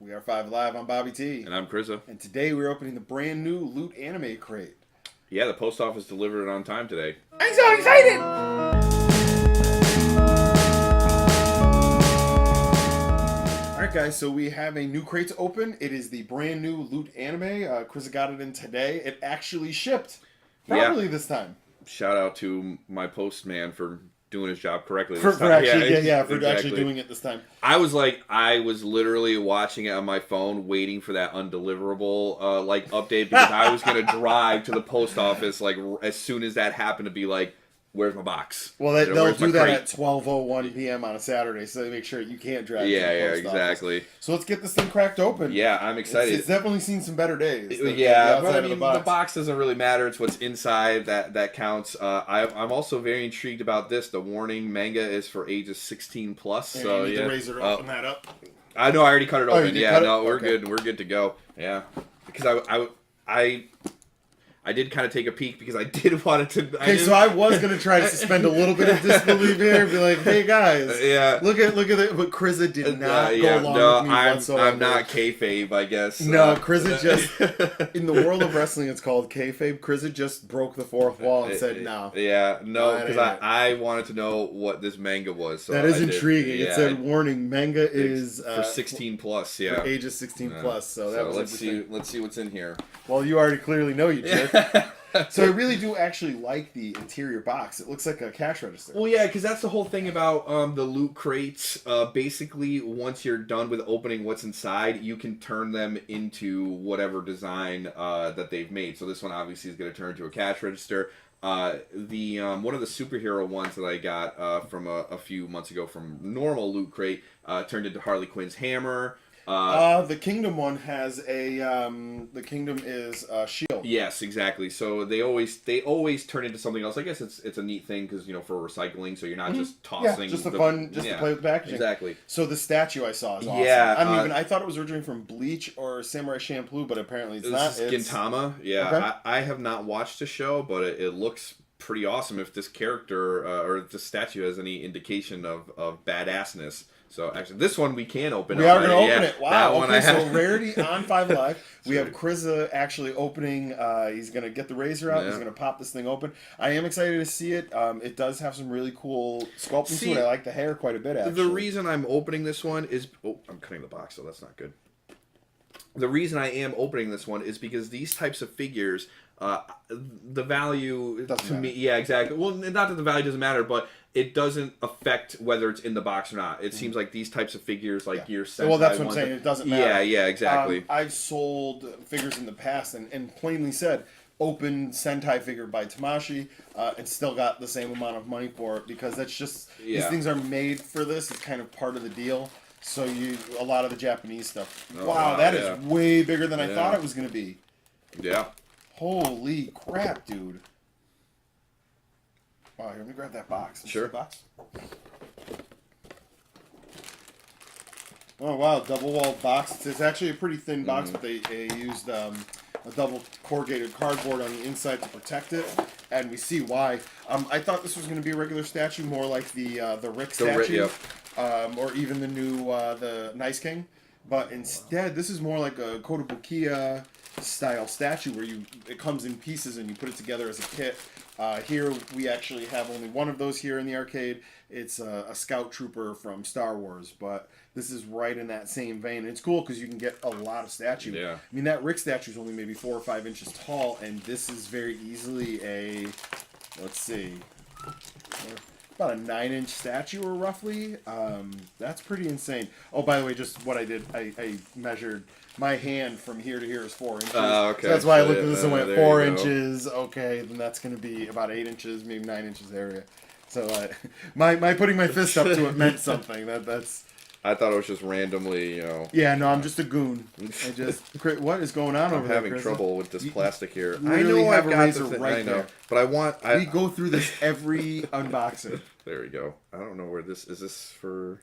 We are 5 Live. I'm Bobby T. And I'm Crza. And today we're opening the brand new LootAnime Crate. Yeah, the post office delivered it on time today. I'm so excited! Alright guys, so we have a new crate to open. It is the brand new LootAnime. Crza got it in today. It actually shipped. Properly this time. Shout out to my postman for doing his job correctly For actually exactly. doing it this time. I was literally watching it on my phone, waiting for that undeliverable update because I was gonna drive to the post office as soon as that happened to be like, where's my box? Well, they'll do that at 12:01 p.m. on a Saturday, so they make sure you can't drive. Yeah, to the post exactly. office. So let's get this thing cracked open. Yeah, I'm excited. It's definitely seen some better days. But I mean, the box doesn't really matter. It's what's inside that counts. I'm also very intrigued about this. The warning: manga is for ages 16 plus. And so you need the razor to open that up. I know. I already cut it open. We're okay. good. We're good to go. Yeah, because I did kind of take a peek because I did want it to. Okay, so I was gonna try to suspend a little bit of disbelief here and be like, "Hey guys, look at it." But Crza did not go along with me whatsoever. I'm not kayfabe, I guess. No, Crza just in the world of wrestling, it's called kayfabe. Crza just broke the fourth wall and said, "No." Yeah, no, because I wanted to know what this manga was. So that is intriguing. It said, "Warning: manga is for 16 plus." Yeah, for ages 16 plus. So that was let's see what's in here. Well, you already clearly know you did. So I really do actually like the interior box. It looks like a cash register. Well, yeah, because that's the whole thing about the loot crates. Basically, once you're done with opening what's inside, you can turn them into whatever design that they've made. So this one obviously is going to turn into a cash register. The one of the superhero ones that I got from a few months ago from normal loot crate turned into Harley Quinn's hammer. The Kingdom one has a the Kingdom is shield. Yes, exactly. So they always turn into something else. I guess it's a neat thing because for recycling, so you're not just tossing. Yeah, just to play with the packaging. Exactly. So the statue I saw is awesome. Yeah, I thought it was originally from Bleach or Samurai Champloo, but apparently it's not. It's Gintama. Yeah, okay. I have not watched the show, but it looks pretty awesome. If this character or if this statue has any indication of badassness. So actually, this one we can open. We are going to open it. Wow. Okay, so have... rarity on 5 Live. We have Crza actually opening. He's going to get the razor out. Yeah. He's going to pop this thing open. I am excited to see it. It does have some really cool sculpting to it. I like the hair quite a bit, actually. The reason I'm opening this one is... Oh, I'm cutting the box, so that's not good. The reason I am opening this one is because these types of figures... the value to me, yeah, exactly. Well, not that the value doesn't matter, but it doesn't affect whether it's in the box or not. It seems like these types of figures, like your Sentai well, that's what I'm saying. It doesn't matter. Yeah, exactly. I've sold figures in the past and plainly said, open Sentai figure by Tamashii, and still got the same amount of money for it because that's just these things are made for this. It's kind of part of the deal. So a lot of the Japanese stuff. Oh, wow, that is way bigger than I thought it was going to be. Yeah. Holy crap, dude. Wow, here, let me grab that box. Sure. Box. Oh, wow, double-walled box. It's actually a pretty thin box, but they used a double corrugated cardboard on the inside to protect it, and we see why. I thought this was going to be a regular statue, more like the Rick statue, or even the new the Nice King, but instead, this is more like a Kotobukiya style statue where it comes in pieces and you put it together as a kit. Here we actually have only one of those here in the arcade. It's a scout trooper from Star Wars, but this is right in that same vein. It's cool because you can get a lot of statue. Yeah. I mean, that Rick statue is only maybe 4 or 5 inches tall, and this is very easily a, let's see, about a 9-inch statue or roughly. That's pretty insane. Oh, by the way, just what I did, I measured my hand from here to here is 4 inches. Okay. So that's why I looked at this and went 4 inches. Okay, then that's going to be about 8 inches, maybe 9 inches area. So my putting my fist up to it meant something. That's. I thought it was just randomly, Yeah, no, I'm just a goon. What is going on over there? I'm having trouble with this plastic here. I know I've got the thing, right there, but we go through this every unboxing. There we go. I don't know where this is. This for.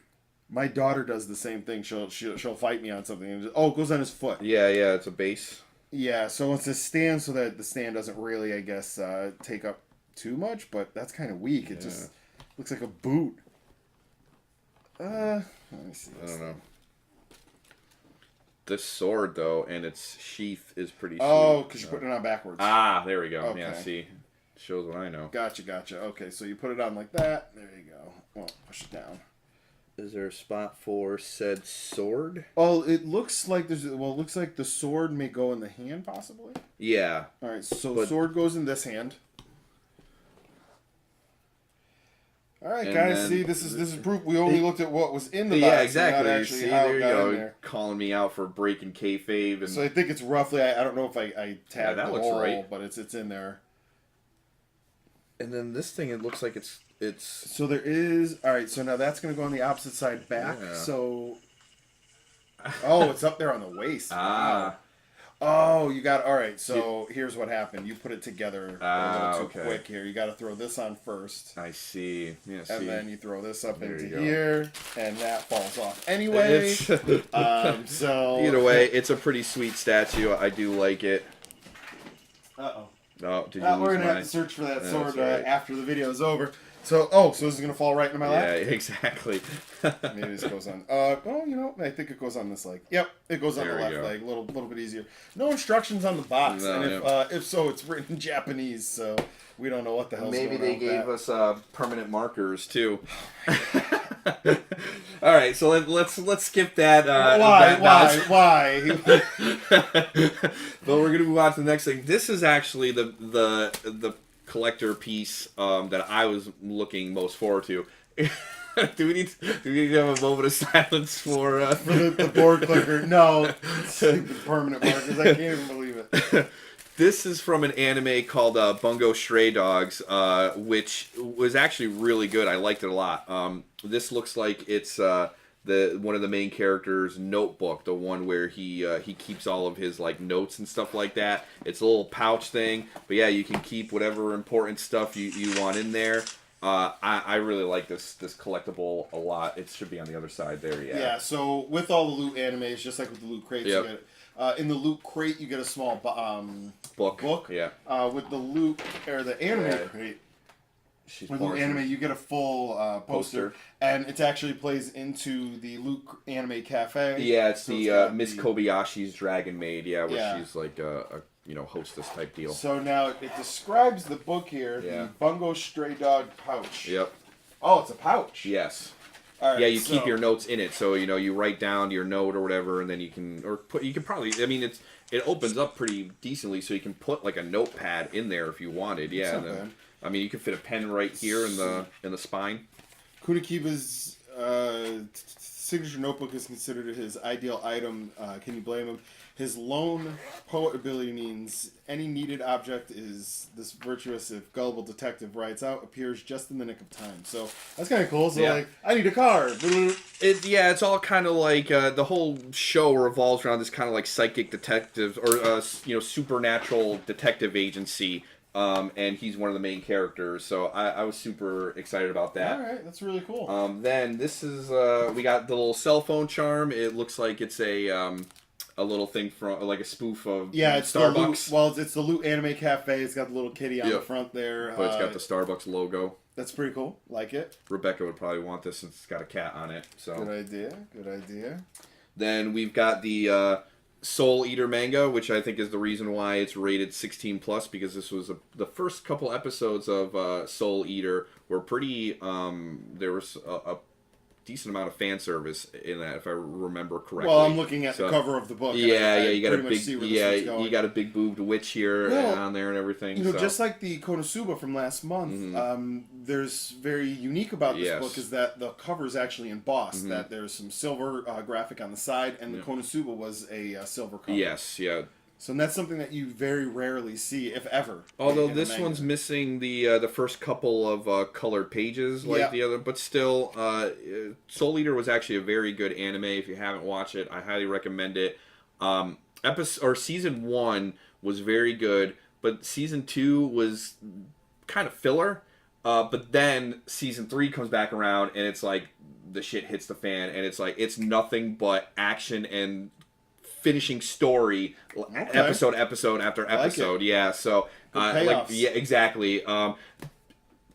My daughter does the same thing. She'll fight me on something. And it goes on his foot. Yeah, it's a base. Yeah, so it's a stand so that the stand doesn't really, I guess, take up too much. But that's kind of weak. It just looks like a boot. Let me see this. I don't know. this sword though, and its sheath is pretty sweet. Oh, because you're putting it on backwards. Ah, there we go. Okay. Yeah, see, shows what I know. Gotcha. Okay, so you put it on like that. There you go. Well, push it down. Is there a spot for said sword? Oh, it looks like there's. Well, it looks like the sword may go in the hand, possibly. Yeah. All right, so sword goes in this hand. All right, guys. See, this is proof. We only looked at what was in the box. Yeah, exactly. Not actually See, how there it you got in go. there. Calling me out for breaking kayfabe. And... So I think it's roughly. I don't know if I tagged that the looks hole, right. but it's in there. And then this thing, it looks like it's. So there is. All right. So now that's going to go on the opposite side back. Yeah. So. Oh, it's up there on the waist. Ah. Wow. Oh, you got. All right. So here's what happened. You put it together a little too quick here. You got to throw this on first. I see. Yeah. And then you throw this up There into you go. here, and that falls off anyway. So either way, it's a pretty sweet statue. I do like it. Uh-oh. Oh, did you We're lose gonna have mine? to search for that That's sword right. after the video is over. So this is gonna fall right into my lap. Yeah, exactly. Maybe this goes on. Oh, you know, I think it goes on this leg. Yep, it goes on There the we left go. leg. A little bit easier. No instructions on the box, No, and if so, it's written in Japanese, so we don't know what the hell's Maybe going they on gave with us permanent markers too. All right, so let's skip that. Why? But we're gonna move on to the next thing. This is actually the collector piece that I was looking most forward to. do we need to have a moment of silence for the board clicker? No, stupid permanent markers. I can't even believe it. This is from an anime called Bungo Stray Dogs, which was actually really good. I liked it a lot. This looks like it's one of the main characters' notebook, the one where he keeps all of his like notes and stuff like that. It's a little pouch thing, but yeah, you can keep whatever important stuff you want in there. I really like this collectible a lot. It should be on the other side there. Yeah. Yeah. So with all the loot animes, just like with the loot crates, Yep. you get in the loot crate you get a small book. Yeah. With the loot or the anime Yeah. crate. She's With Loot pouring Anime, you get a full poster, and it actually plays into the Loot Anime Cafe. Yeah, it's So the got Miss Kobayashi's Dragon Maid. Yeah, where Yeah. she's like a hostess type deal. So now it describes the book here, Yeah. the Bungo Stray Dog pouch. Yep. Oh, it's a pouch. Yes. All right, Yeah, you so- keep your notes in it, so you write down your note or whatever, and then you can probably. I mean, it opens up pretty decently, so you can put like a notepad in there if you wanted. Yeah. That's And not then, bad. I mean, you can fit a pen right here in the spine. Kunikiba's signature notebook is considered his ideal item. Can you blame him? His lone poet ability means any needed object is this virtuous, if gullible detective writes out, appears just in the nick of time. So that's kind of cool. So Yeah. like, I need a car. It's all kind of like the whole show revolves around this kind of like psychic detective or supernatural detective agency. And he's one of the main characters, so I was super excited about that. All right, that's really cool. Then this is we got the little cell phone charm. It looks like it's a little thing from like a spoof of It's Starbucks. The Loot, it's the Loot Anime Cafe. It's got the little kitty on the Yep. front there. But it's got the Starbucks logo. That's pretty cool. Like it. Rebecca would probably want this since it's got a cat on it. So Good idea. then we've got the Soul Eater manga, which I think is the reason why it's rated 16 plus, because this was the first couple episodes of Soul Eater were pretty. There was a decent amount of fan service in that, if I remember correctly. Well, I'm looking at the cover of the book. and I You got a pretty much big, see where this one's going. you got a big boobed witch here on there and everything. You know, so. just like the Konosuba from last month, there's very unique about this book is that the cover is actually embossed. That there's some silver graphic on the side, and the Konosuba was a silver cover. Yes, yeah. So that's something that you very rarely see, if ever. Although in a this manga. one's missing the first couple of colored pages like the other, but still, Soul Eater was actually a very good anime. If you haven't watched it, I highly recommend it. Season 1 was very good, but Season 2 was kind of filler. But then Season 3 comes back around, and it's like the shit hits the fan, and it's like it's nothing but action and finishing story, episode after episode. Yeah, so exactly.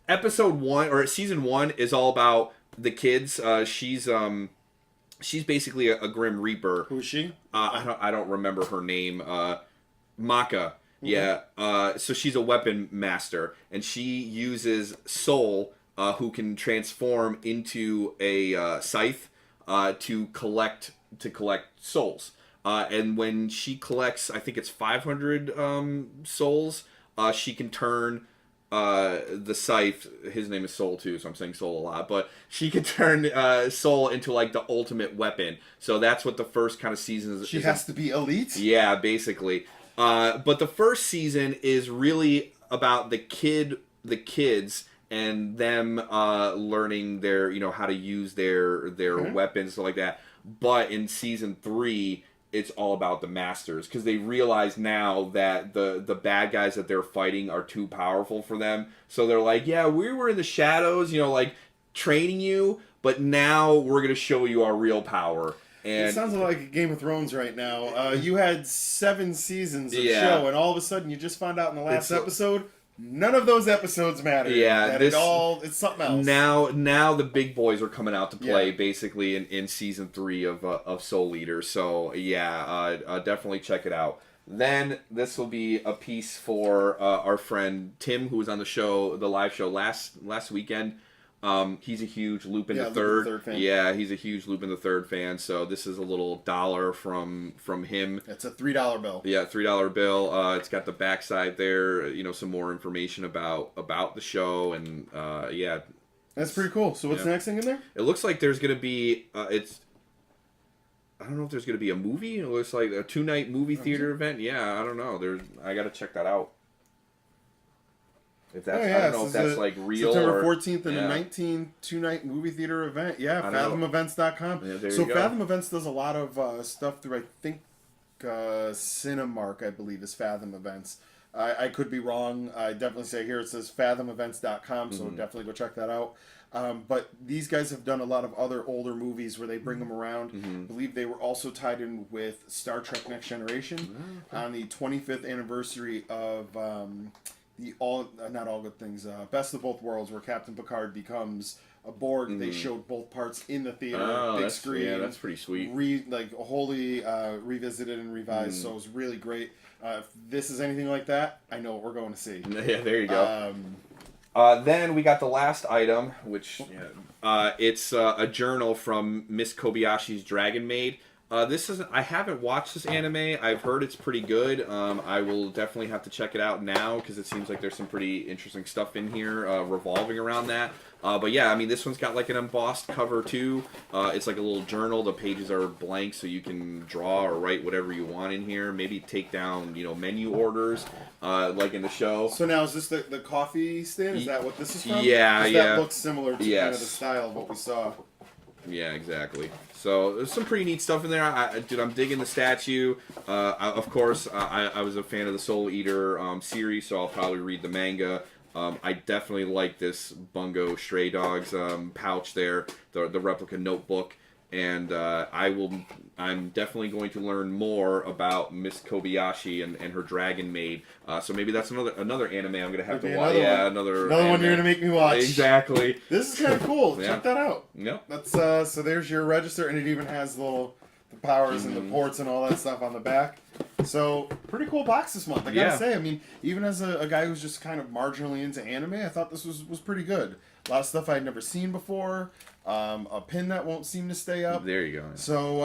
Episode 1 or Season 1 is all about the kids. She's she's basically a Grim Reaper. Who's she? I don't remember her name. Maka. Yeah. So she's a weapon master, and she uses Soul, who can transform into a scythe, to collect souls. And when she collects, I think it's 500 souls, she can turn the scythe. His name is Soul too, so I'm saying Soul a lot. But she can turn Soul into like the ultimate weapon. So that's what the first kind of season is. She has to be elite. Yeah, basically. But the first season is really about the kids and them learning their, how to use their weapons, stuff like that. But in season 3, it's all about the masters, because they realize now that the bad guys that they're fighting are too powerful for them. So they're like, yeah, we were in the shadows, like training you, but now we're gonna show you our real power. And it sounds like Game of Thrones right now. You had 7 seasons of show, and all of a sudden you just found out in the last episode, none of those episodes matter. Yeah, it's something else. Now the big boys are coming out to play, basically in season 3 of Soul Eater. So yeah, definitely check it out. Then this will be a piece for our friend Tim, who was on the live show last weekend. He's a huge Lupin the Third fan. Yeah, he's a huge Lupin the Third fan. So this is a little dollar from him. It's a $3 bill. Yeah, $3 bill. It's got the backside there. Some more information about the show, and yeah, that's pretty cool. So what's the next thing in there? It looks like there's gonna be I don't know if there's gonna be a movie. It looks like a 2-night movie theater event. Yeah, I don't know. I gotta check that out. If that's, I don't know if that's like real. September 14th and the 19th 2-night movie theater event. Yeah, fathomevents.com. Yeah, so Fathom Events does a lot of stuff through, I think, Cinemark, I believe, is Fathom Events. I could be wrong. I definitely say here it says fathomevents.com, so definitely go check that out. But these guys have done a lot of other older movies where they bring them around. I believe they were also tied in with Star Trek Next Generation on the 25th anniversary of not all good things, Best of Both Worlds, where Captain Picard becomes a Borg. They showed both parts in the theater, big screen. Yeah, that's pretty sweet. Wholly revisited and revised, so it was really great. If this is anything like that, I know what we're going to see. Yeah, there you go. Then we got the last item, which it's a journal from Miss Kobayashi's Dragon Maid. I haven't watched this anime. I've heard it's pretty good. I will definitely have to check it out now, because it seems like there's some pretty interesting stuff in here revolving around that. But yeah, I mean, this one's got like an embossed cover too. It's like a little journal. The pages are blank, so you can draw or write whatever you want in here. Maybe take down, menu orders, like in the show. So now, is this the coffee stand? Is that what this is from? Yeah, that looks similar to kind of the style of what we saw. Yeah, exactly. So there's some pretty neat stuff in there. I'm digging the statue. Of course, I was a fan of the Soul Eater series, so I'll probably read the manga. I definitely like this Bungo Stray Dogs pouch there, the replica notebook, and I'm definitely going to learn more about Miss Kobayashi and her Dragon Maid. So maybe that's another anime I'm gonna have to watch. Yeah, another one you're gonna make me watch. Exactly. This is kind of cool. Yeah. Check that out. Yep. That's so there's your register, and it even has the powers and the ports and all that stuff on the back. So pretty cool box this month. I gotta say. I mean, even as a guy who's just kind of marginally into anime, I thought this was pretty good. A lot of stuff I'd never seen before. A pin that won't seem to stay up. There you go. So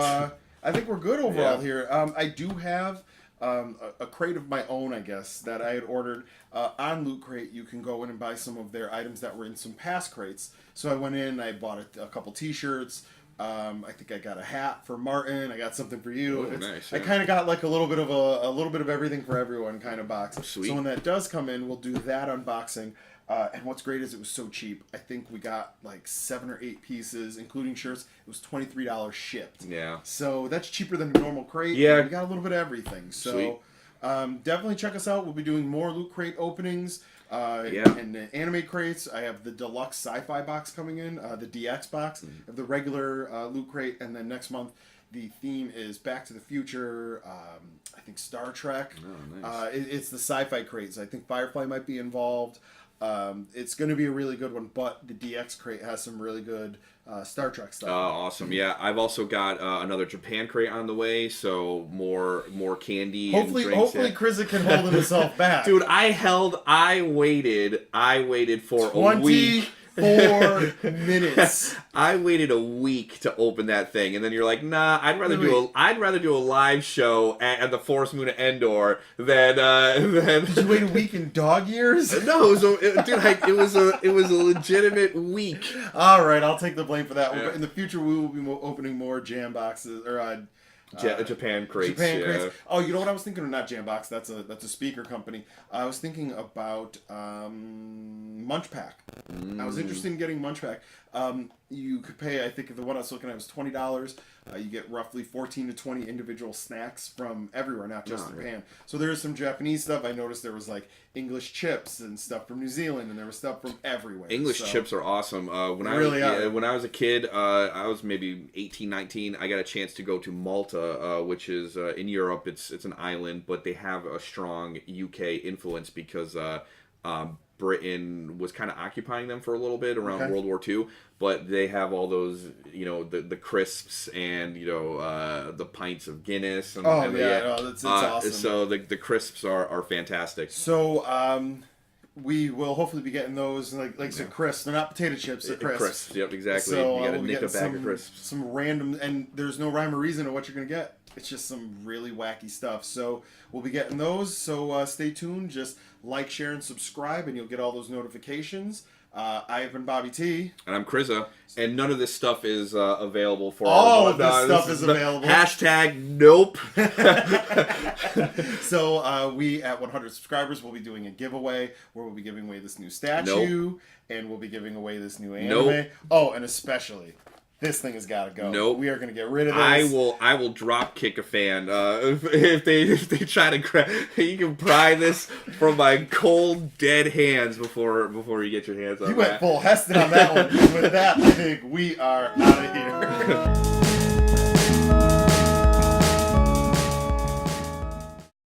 I think we're good overall here. I do have a crate of my own, I guess, that I had ordered on Loot Crate. You can go in and buy some of their items that were in some past crates. So I went in, I bought a couple T-shirts. I think I got a hat for Martin. I got something for you. Oh, nice, I kind of got like a little bit of everything for everyone kind of box. Sweet. So when that does come in, we'll do that unboxing. And what's great is it was so cheap. I think we got like 7 or 8 pieces, including shirts. It was $23 shipped. Yeah. So that's cheaper than a normal crate. Yeah. We got a little bit of everything. So definitely check us out. We'll be doing more Loot Crate openings. And the anime crates. I have the deluxe sci-fi box coming in, the DX box. I have the regular Loot Crate. And then next month, the theme is Back to the Future, I think Star Trek. Oh, nice. It's the sci-fi crates. I think Firefly might be involved. It's going to be a really good one, but the DX crate has some really good Star Trek stuff. Awesome. Yeah, I've also got another Japan crate on the way, so more candy. Hopefully, and drinks. Crza can hold himself back. Dude, I waited for a week. 4 minutes. I waited a week to open that thing, and then you're like, nah, I'd rather do a live show at the Forest Moon of Endor than. Did you wait a week in dog years? No, it was a legitimate week. All right, I'll take the blame for that. Yeah. In the future, we will be opening more jam boxes or. Japan crates. Japan crates. Oh, you know what I was thinking of? Not Jambox. That's a speaker company. I was thinking about Munch Pack. I was interested in getting Munch Pack. You could pay. I think the one I was looking at was $20. You get roughly 14 to 20 individual snacks from everywhere, not just Japan. So there is some Japanese stuff. I noticed there was like English chips and stuff from New Zealand, and there was stuff from everywhere. English chips are awesome. When I was a kid, I was maybe 18, 19. I got a chance to go to Malta, which is in Europe. It's an island, but they have a strong UK influence because Britain was kind of occupying them for a little bit around World War II, but they have all those, the crisps and, the pints of Guinness. And, it's awesome. So the crisps are fantastic. So, we will hopefully be getting those, like some crisps. They're not potato chips, they're crisps. Crisps, yep, exactly. So, you got to we'll nick a bag of crisps. Some random, and there's no rhyme or reason to what you're going to get. It's just some really wacky stuff. So we'll be getting those. So stay tuned. Just like, share, and subscribe, and you'll get all those notifications. I have been BobbyT. And I'm Crza. And none of this stuff is available for all of this stuff is available. Hashtag nope. So we at 100 subscribers will be doing a giveaway where we'll be giving away this new statue, and we'll be giving away this new anime. Oh, and especially, this thing has got to go. Nope. We are going to get rid of this. I will drop kick a fan if they try to grab. You can pry this from my cold dead hands before you get your hands on that. You went full Heston on that one. With that, I think we are out of here.